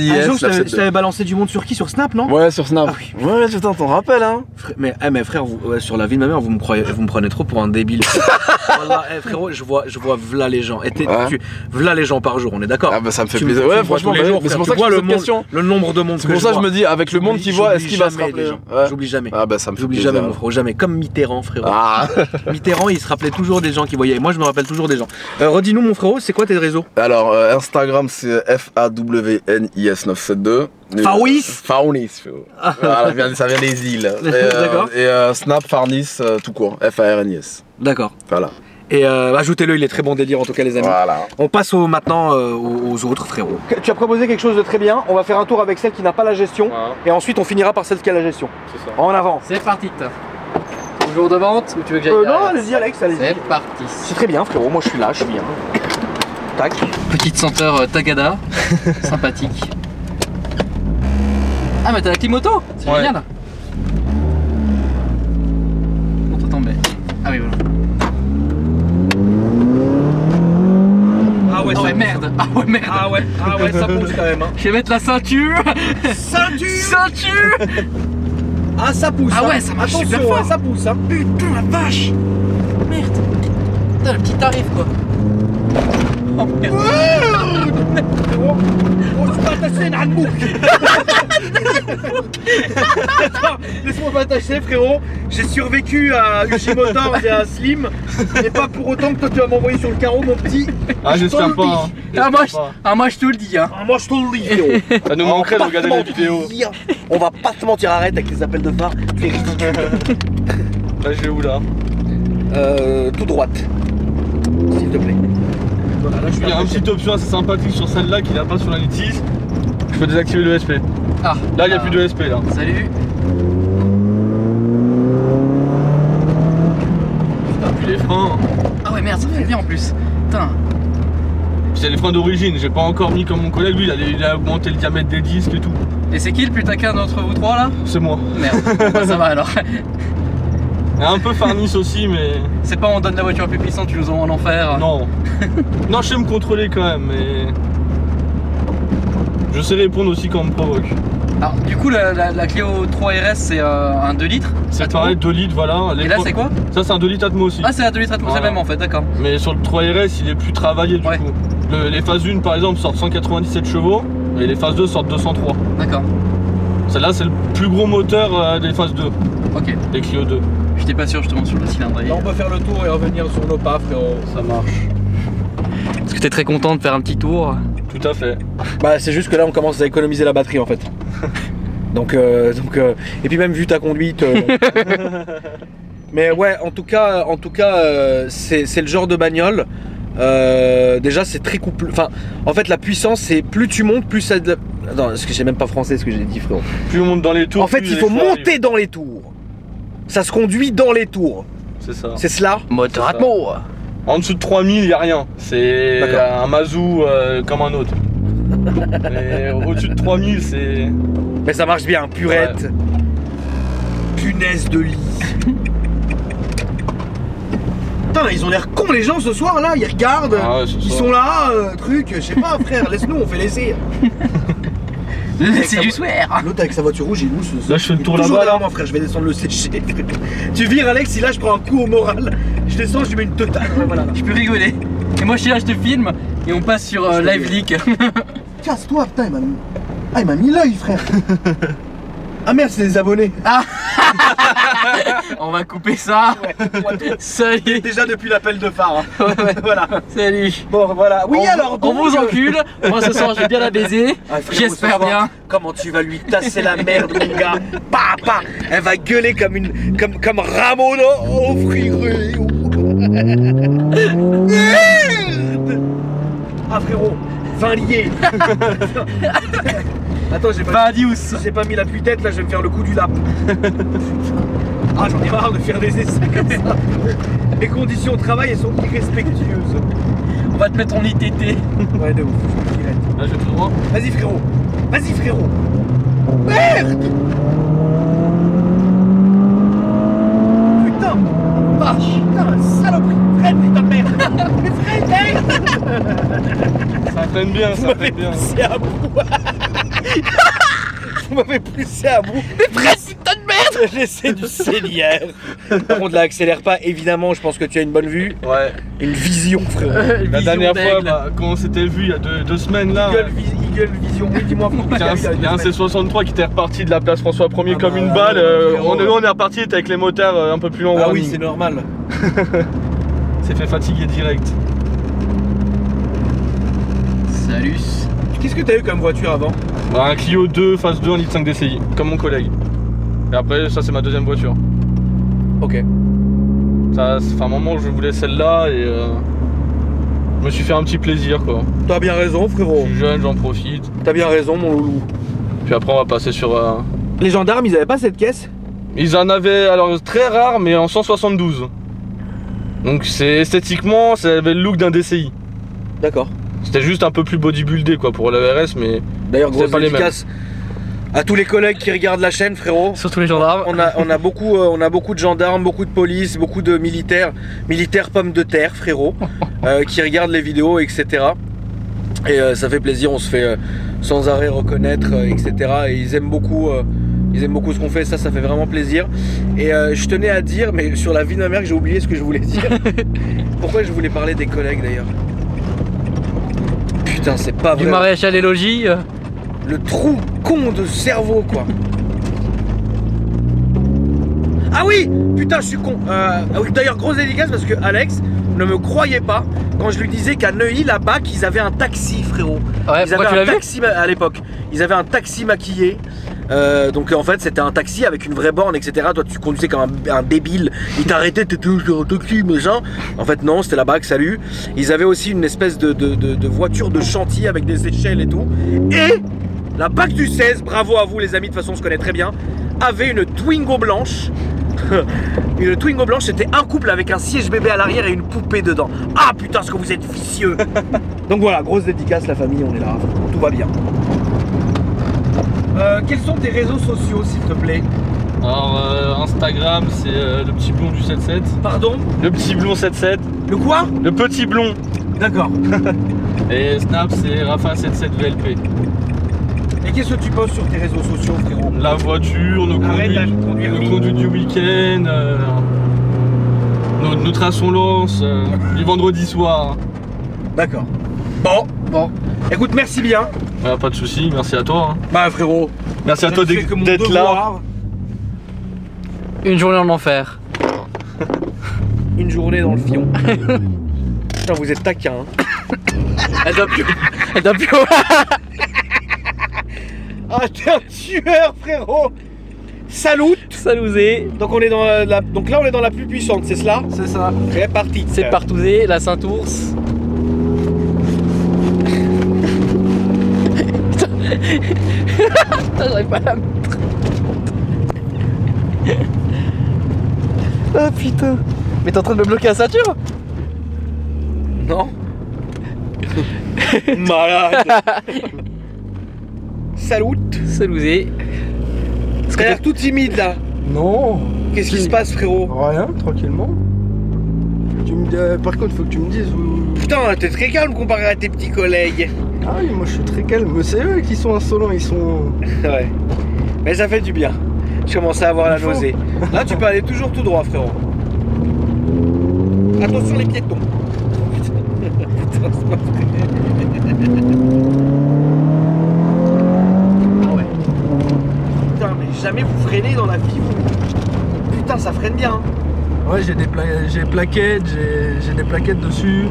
un jour, je t'avais balancé du monde sur qui? Sur Snap, non? Ouais, sur Snap. Ah oui. Ouais, putain, t'en rappelles, hein? Mais frère, sur la vie de ma mère, vous me prenez trop pour un débile. Voilà, frérot, je vois v'là les gens. V'là les gens par jour, on est d'accord? Ah bah ça me fait plaisir. Ouais, franchement, mais c'est pour ça que je pose cette question. Le nombre de monde. C'est pour ça que je me dis, avec le monde qui voit, est-ce qu'il va se rappeler? J'oublie jamais. Ah bah ça me fait J'oublie jamais, mon frérot, jamais. Comme Mitterrand, frérot. Ah. Mitterrand, il se rappelait toujours des gens qui voyaient. Moi, je me rappelle toujours des gens. Redis-nous, mon frérot, c'est quoi tes réseaux? Alors, Instagram, c'est FAWNIS972. Fawis. Fawnis. Voilà, ça vient des îles. D'accord. Et Snap Farnis tout court. FARNIS. D'accord. Voilà. Et ajoutez-le, il est très bon délire en tout cas, les amis. Voilà. On passe maintenant aux autres, frérot. Tu as proposé quelque chose de très bien. On va faire un tour avec celle qui n'a pas la gestion. Voilà. Et ensuite, on finira par celle qui a la gestion. C'est ça. En avant. C'est parti. Toujours de vente ou tu veux que j'aille Non, allez-y, Alex, allez-y. C'est parti. C'est très bien, frérot. Moi, je suis là, je viens. Tac. Petite senteur Tagada. Sympathique. Ah, mais t'as la clim auto? C'est génial. Montre tomber. Ah oui, voilà. Ah ouais, Ah ouais, merde. Ah ouais, merde. Ah ouais, ça pousse quand même. Hein. Je vais mettre la ceinture. Ceinture. Ah, ça pousse. Ah hein. ouais, ça marche Attention, super fort. hein, ça pousse. Hein. Putain, la vache. Merde. Putain, le petit tarif, quoi. Oh merde. Attends, laisse-moi m'attacher, frérot. J'ai survécu à Uchi Motors et à Slim. Et pas pour autant que toi tu vas m'envoyer sur le carreau, mon petit. Ah, j'espère pas. Ah, moi, je te le dis, hein. Ah, moi je te le dis, frérot. Ça nous manquerait de regarder les vidéos. On va pas te mentir, arrête avec les appels de phare. Tu es ridicule. Là, je vais où là? Tout droite. S'il te plaît. Voilà, là, je suis Il y a une petite option assez sympathique sur celle-là qu'il n'y a pas sur la Litis. Je peux désactiver le SP. Ah. Là, il n'y a plus de SP là. Salut. les freins. Ah ouais, merde, ça fait bien en plus. Putain. C'est les freins d'origine, j'ai pas encore mis comme mon collègue, lui il a augmenté le diamètre des disques et tout. Et c'est qui le plus taquin d'entre vous trois là? C'est moi. Merde, bah, ça va alors. Et un peu farnice aussi, mais... C'est pas on donne la voiture plus puissante, tu nous envoies en enfer. Non. Non, je sais me contrôler quand même, mais... Je sais répondre aussi quand on me provoque. Alors du coup la Clio 3 RS c'est un 2 litres. C'est pareil, 2 litres, voilà. Et là c'est quoi? Ça c'est un 2 litres Atmo aussi. Ah c'est un 2 litres Atmo, c'est Voilà. même en fait, d'accord. Mais sur le 3RS il est plus travaillé du Ouais. coup. Les phases 1 par exemple sortent 197 chevaux et les phases 2 sortent 203. D'accord. Celle-là c'est le plus gros moteur des phases 2, Ok. les Clio 2. J'étais pas sûr justement sur le cylindre. Là on peut faire le tour et revenir sur nos pas frérot. Ça marche. Est-ce que t'es très content de faire un petit tour? Tout à fait. Bah c'est juste que là on commence à économiser la batterie en fait. Donc et puis même vu ta conduite. Mais ouais, en tout cas, c'est le genre de bagnole. Déjà c'est très couple. Enfin, en fait la puissance c'est plus tu montes, plus ça. Attends, parce que j'ai même pas français ce que j'ai dit frérot. Plus on monte dans les tours. En fait, plus il faut les chevaux monter dans les tours. Ça se conduit dans les tours. arrivent. C'est ça. C'est cela. Moteur C'est ça. Atmo. En dessous de 3000 il y a rien. C'est D'accord. un Mazou comme un autre. Mais au-dessus de 3000 c'est... Mais ça marche bien, purette. Punaise de lit. Putain, ils ont l'air cons les gens ce soir là, ils regardent, Ah ouais, ce ils soir. sont là, truc, je sais pas frère, laisse-nous, on fait l'essai. C'est du swear. L'autre avec sa voiture rouge, il est où ce... Là, je fais le tour Toujours là-bas, derrière là. moi frère, je vais descendre le sécher. Tu vires Alex, si là je prends un coup au moral, je descends, je lui mets une totale, ouais, voilà. Je peux rigoler. Et moi je suis là, je te filme et on passe sur Je Live rigole. Leak. Casse-toi, putain, il m'a mis... Ah, il m'a mis l'œil frère. Ah merde, c'est des abonnés. On va couper ça. Salut. Déjà depuis l'appel de phare. Hein. Ouais, ouais. Voilà. Salut. Bon, voilà. Oui, alors, on donc, vous encule. Moi ce soir je vais bien la baiser. Ah, frérot, J'espère ce soir, bien. Comment tu vas lui tasser la merde, mon gars. Papa. Elle va gueuler comme Ramona au frigo. Merde. Ah frérot, 20 liés. Attends, j'ai pas mis la tête là, je vais me faire le coup du lap. Ah, j'en ai marre de faire des essais comme ça. Les conditions de travail, elles sont irrespectueuses. On va te mettre en ITT. Ouais, de ouf, je me dirais. Là je vais tout droit. Vas-y frérot. Vas-y frérot. Merde. Putain. Vache. Putain, saloperie. Freine, putain de merde. Mais freine, merde. Ça freine bien, Vous ça m'avez freine bien. poussé à bout. Vous m'avez poussé à bout. Mais frère, putain de merde. J'essaie du Seigneur. Par contre, là, accélère pas. Évidemment, je pense que tu as une bonne vue. Ouais. Une vision, frérot. La dernière fois, bah, quand on s'était vu il y a deux semaines là, Eagle Vision. Oui, dis-moi. il y a un C63 qui était reparti de la place François 1er Ah comme bah, une balle. frérot. On est reparti avec les moteurs un peu plus longs. Ah oui, warning. c'est normal. C'est fait fatiguer direct. Salut. Qu'est-ce que t'as eu comme voiture avant? Bah, un Clio 2 phase 2 1,5 litre DCI, comme mon collègue. Et après, ça c'est ma deuxième voiture. Ok. Ça fait un moment que je voulais celle-là et je me suis fait un petit plaisir quoi. T'as bien raison, Je frérot. suis jeune, j'en profite. T'as bien raison, mon loulou. Puis après, on va passer sur. Les gendarmes, ils avaient pas cette caisse? Ils en avaient, alors très rare, mais en 172. Donc c'est esthétiquement, ça avait le look d'un DCI. D'accord. C'était juste un peu plus bodybuildé quoi pour le RS, mais D'ailleurs, C'est grosse pas les dédicace à tous les collègues qui regardent la chaîne, frérot. Surtout les gendarmes. On a beaucoup de gendarmes, beaucoup de police, beaucoup de militaires pommes de terre, frérot, qui regardent les vidéos, etc. Et ça fait plaisir, on se fait sans arrêt reconnaître, etc. Et ils aiment beaucoup ce qu'on fait, ça fait vraiment plaisir. Et je tenais à dire, mais sur la vie de ma mère, que j'ai oublié ce que je voulais dire. Pourquoi je voulais parler des collègues d'ailleurs? Putain, c'est pas vrai. Du maréchal et logis. Le trou con de cerveau, quoi. Ah oui, putain, je suis con. Ah oui, d'ailleurs, grosse dédicace parce que Alex ne me croyait pas quand je lui disais qu'à Neuilly, là-bas, qu'ils avaient un taxi, frérot. Ouais, Ils pourquoi tu avaient l'as un vu? taxi à l'époque. Ils avaient un taxi maquillé. Donc en fait c'était un taxi avec une vraie borne, etc. Toi tu conduisais comme un débile. Ils t'arrêtaient, t'étais sur un taxi, machin. En fait non, c'était la BAC, salut. Ils avaient aussi une espèce de voiture de chantier avec des échelles et tout. Et la BAC du 16, bravo à vous les amis, de toute façon on se connaît très bien, avait une Twingo blanche Une Twingo blanche, c'était un couple avec un siège bébé à l'arrière et une poupée dedans. Ah putain, ce que vous êtes vicieux. Donc voilà, grosse dédicace, la famille, on est là, tout va bien. Quels sont tes réseaux sociaux, s'il te plaît? Alors Instagram c'est le petit blond du 77. Pardon? Le petit blond 77. Le quoi? Le petit blond. D'accord. Et Snap c'est Rafa77VLP. Et qu'est-ce que tu postes sur tes réseaux sociaux, frérot? La voiture, nos conduites du week-end, notre insolence du vendredi soir. D'accord. Bon. Écoute, merci bien. Pas de soucis, merci à toi. Hein. Bah frérot. Merci à toi j'ai fait que mon d'être là. devoir. Une journée en enfer. Une journée dans le fion. Putain, vous êtes taquin. Hein. Elle doit plus. Elle doit plus. Ah, t'es un tueur, frérot. Salut. Salousé. Donc on est dans donc là on est dans la plus puissante, c'est cela? C'est ça. C'est parti. C'est partousé, la Saint-Ours. Putain, j'arrive pas à la mettre. Ah putain. Mais t'es en train de me bloquer la ceinture? Non. Malade. Salut. Salousé. T'as l'air tout timide là. Non. Qu'est-ce qui se passe, frérot? Rien, tranquillement. Tu me dis, par contre, faut que tu me dises où. Putain, t'es très calme comparé à tes petits collègues. Ah oui, moi je suis très calme. Mais c'est eux qui sont insolents, ils sont. Ouais. Mais ça fait du bien. Je commençais à avoir la nausée. Là, tu peux aller toujours tout droit, frérot. Attention les piétons. Putain, c'est pas vrai. Ah ouais. Putain, mais jamais vous freinez dans la vie, vous. Putain, ça freine bien. Hein. Ouais, j'ai plaquettes, j'ai des plaquettes dessus.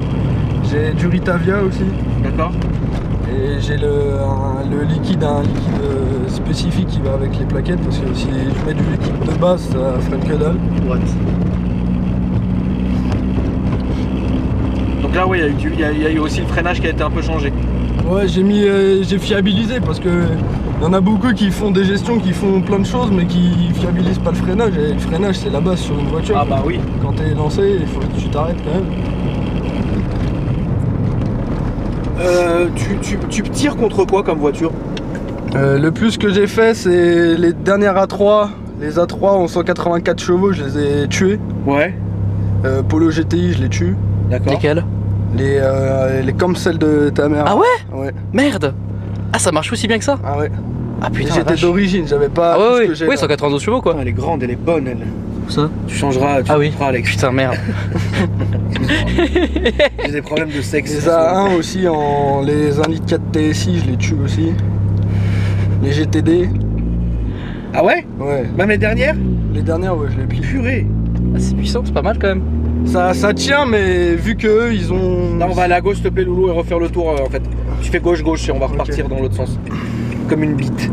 J'ai du Ritavia aussi. D'accord. Et j'ai un liquide spécifique qui va avec les plaquettes parce que si je mets du liquide de base, ça freine que dalle. What? Donc là, ouais, il y a eu aussi le freinage qui a été un peu changé. Ouais, j'ai fiabilisé parce que y en a beaucoup qui font des gestions, qui font plein de choses mais qui fiabilisent pas le freinage. Et le freinage, c'est la base sur une voiture. Ah bah oui. Quand t'es lancé, il faut que tu t'arrêtes quand même. Tu tires contre quoi comme voiture? Le plus que j'ai fait, c'est les dernières A3. Les A3 en 184 chevaux, je les ai tués. Ouais. Polo GTI, je les tue. D'accord. Lesquels? Les comme celles de ta mère. Ah ouais? Ouais. Merde. Ah, ça marche aussi bien que ça? Ah ouais. Ah putain. la J'étais vache. d'origine, j'avais pas. Ah tout ce ouais, que j'ai oui, là. 192 chevaux quoi. Ah, elle est grande, elle est bonne, elle. Où ça? Tu changeras, tu Ah oui. feras, Alex. Putain, merde. J'ai des problèmes de sexe. Les A1 aussi, les 1,4 litre TSI, je les tue aussi. Les GTD. Ah ouais? Ouais. Même les dernières? Les dernières, ouais, je les plie. Purée. Ah, c'est puissant, c'est pas mal quand même. Ça tient, mais vu que eux, ils ont. Là, on va aller à gauche, s'il te plaît, Loulou, et refaire le tour en fait. Tu fais gauche-gauche et on va repartir dans l'autre sens. Comme une bite.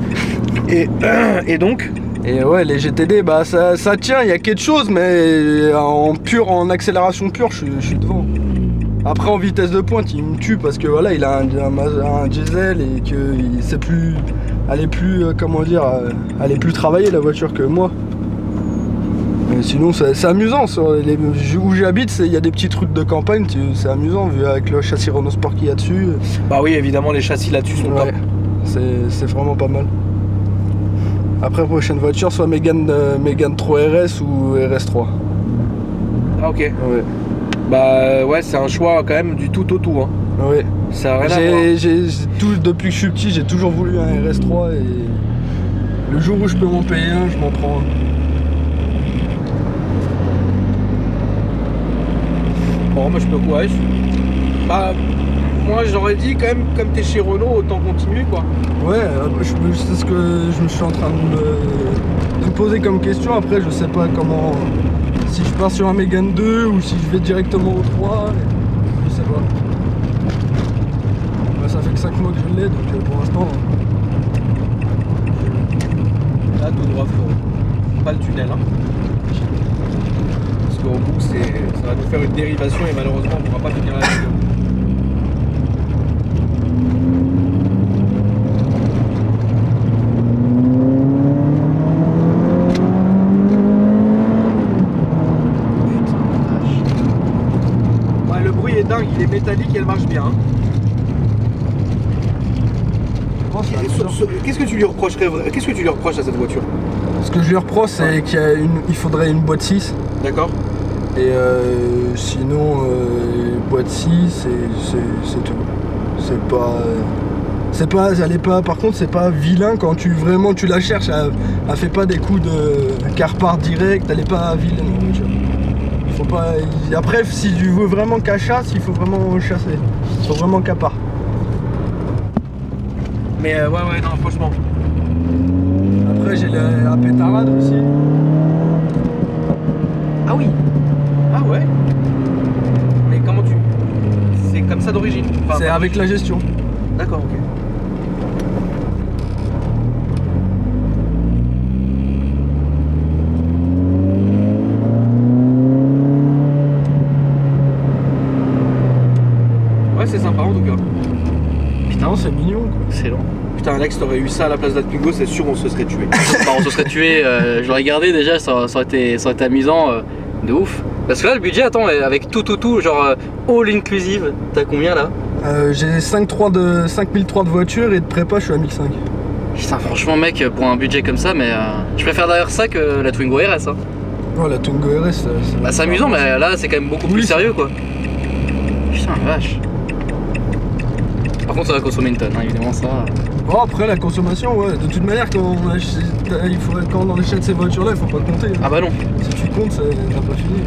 Et donc? Et ouais, les GTD, bah ça tient, il y a quelque chose, mais en accélération pure, je suis devant. Après, en vitesse de pointe, il me tue parce que voilà, il a un diesel et que c'est plus. Elle est plus, comment dire, elle est plus travaillée la voiture que moi. Mais sinon, c'est amusant. Où j'habite, il y a des petites routes de campagne, c'est amusant vu avec le châssis Renault Sport qu'il y a dessus. Bah oui, évidemment, les châssis là-dessus sont top. C'est vraiment pas mal. Après, prochaine voiture, soit Mégane 3 RS ou RS3. Ah ok. Ouais. Bah ouais, c'est un choix quand même du tout au tout. Hein. Ouais. Ça a rien à voir. Depuis que je suis petit, j'ai toujours voulu un RS3 et le jour où je peux m'en payer un, je m'en prends un. Bon, moi je peux quoi? Bah, moi j'aurais dit quand même, comme t'es chez Renault, autant continuer quoi. Ouais, c'est ce que je me suis en train de me poser comme question. Après, je sais pas comment. Si je pars sur un Mégane 2 ou si je vais directement au 3, je sais pas. Ouais, ça fait que 5 mois que je l'ai, donc pour l'instant. Là, tout droit, frérot. Pas le tunnel, hein. Parce qu'au bout, ça va nous faire une dérivation et malheureusement, on ne pourra pas finir la vidéo. il est métallique et elle marche bien. Oh, c'est Qu'est-ce que tu lui reprocherais à cette voiture? Ce que je lui reproche, c'est qu'il faudrait une boîte 6. D'accord. Et sinon, boîte 6, c'est tout. Elle est pas, par contre, c'est pas vilain quand tu la cherches. Elle fait pas des coups de car-part direct. Elle est pas vilaine en voiture. Faut pas. Après, si tu veux vraiment qu'elle chasse, il faut vraiment chasser. Il faut vraiment qu'elle part. Mais ouais, non, franchement. Après, j'ai la pétarade aussi. Ah oui. Ah ouais. Mais comment tu. C'est comme ça d'origine. Enfin, C'est avec la gestion. D'accord, ok. Ouais, c'est sympa en tout cas. Putain, c'est mignon quoi. Excellent. Putain, Alex, t'aurais eu ça à la place d'Atwingo, c'est sûr on se serait tué. Bah, on se serait tué, je l'aurais gardé déjà, ça aurait été amusant de ouf. Parce que là, le budget, attends, avec tout, genre all inclusive, t'as combien là? J'ai 5003 de voiture et de prépa, je suis à 1005. Putain, franchement, mec, pour un budget comme ça, mais je préfère d'ailleurs ça que la Twingo RS. Hein. Oh, la Twingo RS, Bah, c'est amusant, mais là, c'est quand même beaucoup plus sérieux quoi. Putain, vache. Par contre, ça va consommer une tonne, hein, évidemment, ça. Oh, après la consommation, ouais, de toute manière, quand on achète ces voitures-là, il faut pas compter. Hein. Ah bah non. Si tu comptes, t'as pas fini.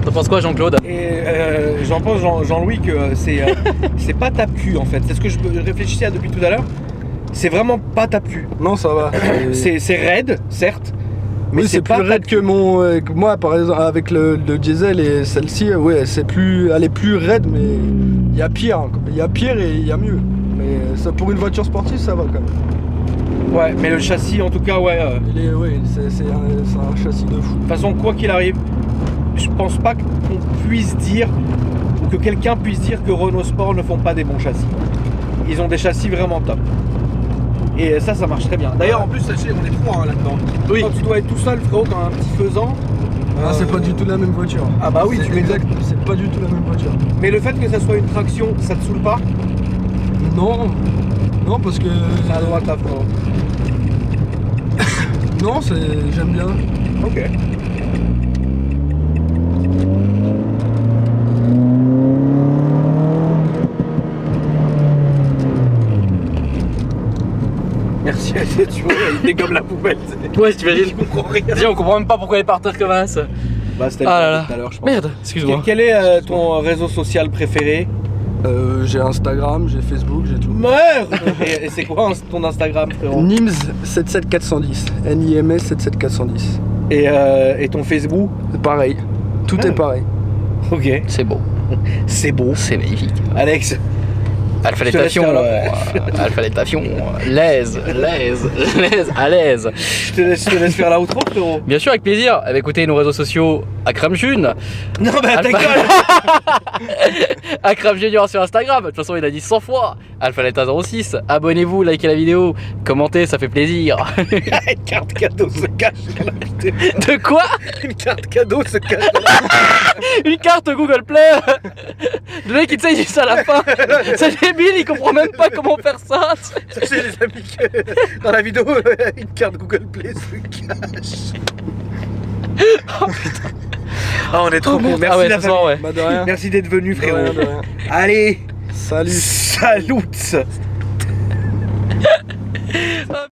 T'en penses quoi, Jean-Claude? Et j'en pense, Jean-Louis, que c'est pas tape-cul en fait. C'est ce que je réfléchissais à depuis tout à l'heure. C'est vraiment pas tape-cul. Non, ça va. C'est raide, certes. Mais oui, c'est plus raide que moi, par exemple, avec le diesel et celle-ci, ouais, elle est plus raide, mais il y a pire. Hein. Il y a pire et il y a mieux. Mais ça, pour une voiture sportive, ça va quand même. Ouais, mais le châssis, en tout cas, ouais. C'est un châssis de fou. De toute façon, quoi qu'il arrive, je pense pas qu'on puisse dire, ou que quelqu'un puisse dire que Renault Sport ne font pas des bons châssis. Ils ont des châssis vraiment top. Et ça marche très bien. D'ailleurs, en plus, sachez, on est trois là-dedans. Oui. Quand tu dois être tout seul, frérot, quand un petit faisant. Ah, c'est pas du tout la même voiture. Ah bah oui, c'est exact. C'est pas du tout la même voiture. Mais le fait que ça soit une traction, ça te saoule pas? Non. Non, parce que. C'est à droite, là, frérot. Non, j'aime bien. Ok. Merci, tu vois, il dégomme la poubelle. Ouais, t'imagines. Je comprends rien. Dis, on comprend même pas pourquoi elle est par terre comme ça. Bah, c'était Ah là là. tout à l'heure, je pense. Merde, excuse-moi. Quel est ton réseau social préféré? J'ai Instagram, j'ai Facebook, j'ai tout. Meurs. Et c'est quoi ton Instagram, frérot? Nims 77410. NIMS 77410. Et ton Facebook? Pareil. Tout Ah. est pareil. Ok. C'est beau. C'est beau. C'est magnifique. Alex. Alphalétation, alphalétation, l'aise, à l'aise. Je te laisse faire la outro, frérot. Bien sûr, avec plaisir. Eh bien, écoutez nos réseaux sociaux Akram June. Non, bah ta Alpha- gueule. Akram Junior sur Instagram. De toute façon, il a dit 100 fois. Alphaleta06. Abonnez-vous, likez la vidéo, commentez, ça fait plaisir. Une carte cadeau se cache dans la vidéo. De quoi? Une carte cadeau se cache dans la Une carte Google Play. Le mec, il te sait, il dit ça à la fin. C'est débile, il comprend même pas comment faire ça. Sachez les amis que dans la vidéo, une carte Google Play se cache. Oh putain. Ah, on est trop cool. Merci, Ah ouais, la ce soir, famille. ouais. Bah de rien. Merci d'être venu, De frérot. rien, de rien. Allez, Salut. salut.